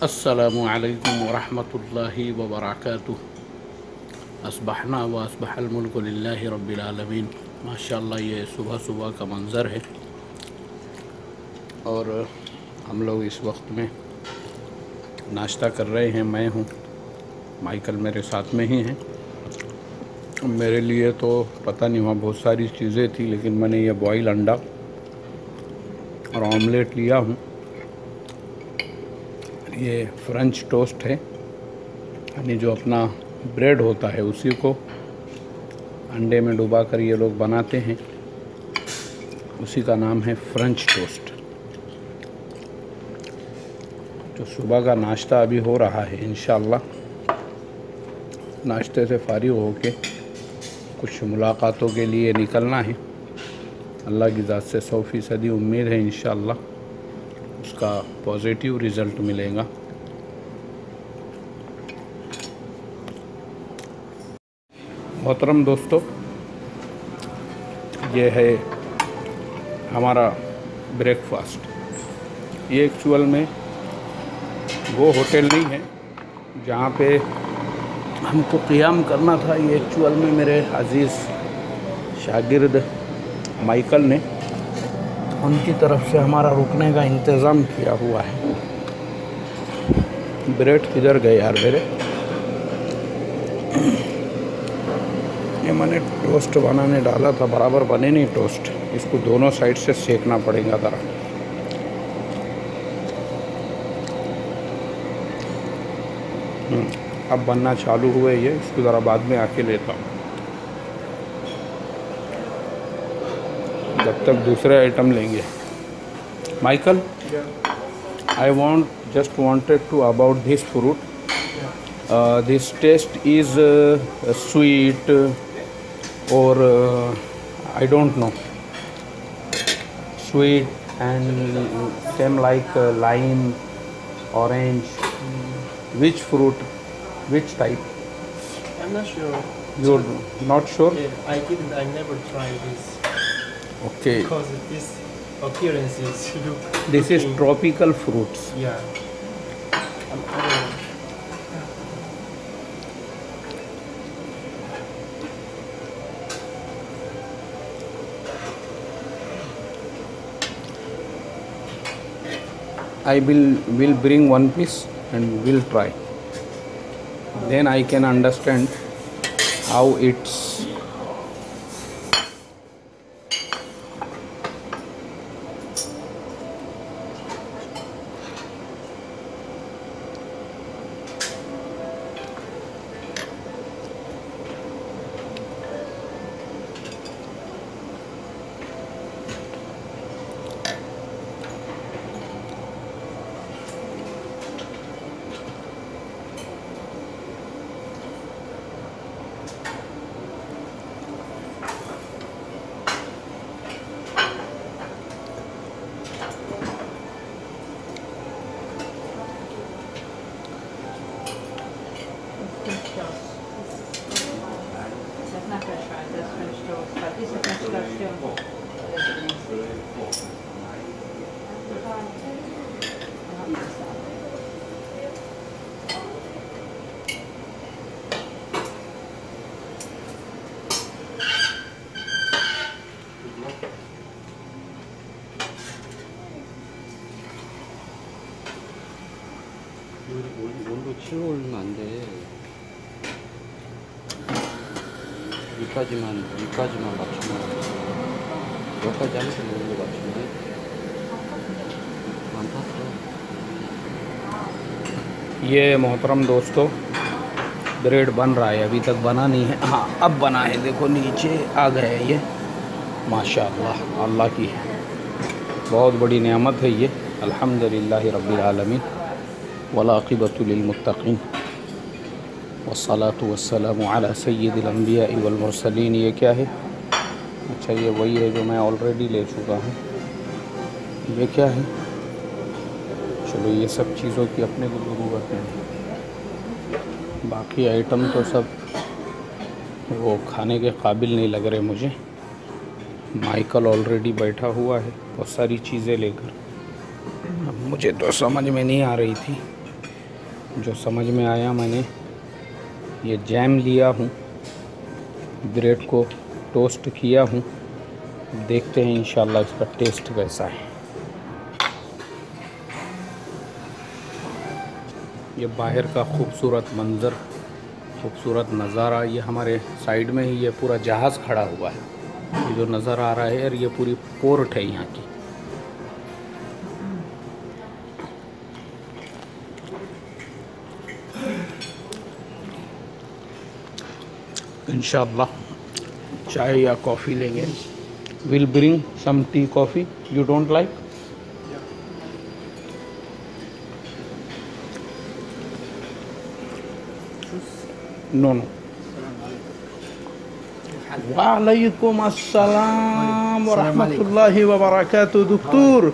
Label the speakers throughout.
Speaker 1: अस्सलामु अलैकुम वरहमतुल्लाहि वबरकातुह। अस्बहना व अस्बहल मुल्कु लिल्लाहि रब्बिल आलमीन। माशाअल्लाह, ये सुबह सुबह का मंज़र है और हम लोग इस वक्त में नाश्ता कर रहे हैं। मैं हूँ, माइकल मेरे साथ में ही हैं। मेरे लिए तो पता नहीं, वहाँ बहुत सारी चीज़ें थी, लेकिन मैंने ये बॉयल अंडा और ऑमलेट लिया हूँ। ये फ्रेंच टोस्ट है, यानी जो अपना ब्रेड होता है उसी को अंडे में डुबा कर ये लोग बनाते हैं, उसी का नाम है फ्रेंच टोस्ट। तो सुबह का नाश्ता अभी हो रहा है। इंशाअल्लाह नाश्ते से फारिग होके कुछ मुलाकातों के लिए निकलना है। अल्लाह की ज़ात से 100% उम्मीद है इंशाअल्लाह उसका पॉजिटिव रिज़ल्ट मिलेगा। मोहतरम दोस्तों, ये है हमारा ब्रेकफास्ट। ये एक्चुअल में वो होटल नहीं है जहाँ पे हमको क़ियाम करना था। ये एक्चुअल में मेरे अज़ीज़ शागिर्द माइकल ने उनकी तरफ से हमारा रुकने का इंतज़ाम किया हुआ है। ब्रेड किधर गए यार मेरे? ये मैंने टोस्ट बनाने डाला था, बराबर बने नहीं टोस्ट। इसको दोनों साइड से सेकना पड़ेगा ज़रा। अब बनना चालू हुए ये, इसको ज़रा बाद में आके लेता हूँ। जब तक दूसरे आइटम लेंगे। Michael, I just wanted to about this fruit. This taste is sweet or I don't know. Sweet and same like lime, orange. Which fruit? Which type?
Speaker 2: I'm not sure.
Speaker 1: You're not sure?
Speaker 2: Yeah, I never tried this
Speaker 1: Okay.
Speaker 2: because this appearance is
Speaker 1: This is
Speaker 2: looking-
Speaker 1: tropical fruits.
Speaker 2: Yeah. I don't know.
Speaker 1: I will bring one piece and will try. Then I can understand how it's.
Speaker 3: That's not French fries, that's French toast. But this is French toast too.
Speaker 4: 온도 7로 올리면 안 돼. 위까지만 맞추면 여기까지 하면서 온도 맞추면 안 탔어.
Speaker 1: ये मोहतरम दोस्तों, bread बन रहा है, अभी तक बना नहीं है। हाँ, अब बना है। देखो नीचे आ गया है ये। माशाअल्लाह, अल्लाह की बहुत बड़ी नेमत है ये। अल्हम्दुलिल्लाह रब्बिल आलमीन वल आक़िबतु लिल मुत्तक़ीन वस्सलातु वस्सलामु अला सय्यिदिल अंबिया वल मुरसलीन। ये क्या है? अच्छा, ये वही है जो मैं ऑलरेडी ले चुका हूँ। ये क्या है? चलो, ये सब चीज़ों की अपने को ज़रूरत नहीं। बाकी आइटम तो सब वो खाने के काबिल नहीं लग रहे मुझे। माइकल ऑलरेडी बैठा हुआ है बहुत सारी चीज़ें लेकर। अब मुझे तो समझ में नहीं आ रही थी जो समझ में आया मैंने ये जैम लिया हूँ, ब्रेड को टोस्ट किया हूँ। देखते हैं इंशाल्लाह इसका टेस्ट कैसा है। ये बाहर का खूबसूरत मंज़र, खूबसूरत नज़ारा, ये हमारे साइड में ही ये पूरा जहाज़ खड़ा हुआ है, ये जो नज़र आ रहा है, और ये पूरी पोर्ट है यहाँ की। इंशाअल्लाह चाय या कॉफ़ी लेंगे। Will bring some tea coffee, you don't like? No no. वालेकुम अस्सलाम व रहमतुल्लाहि व बरकातुहू। दक्तूर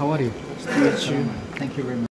Speaker 5: How are you? Thank you very much.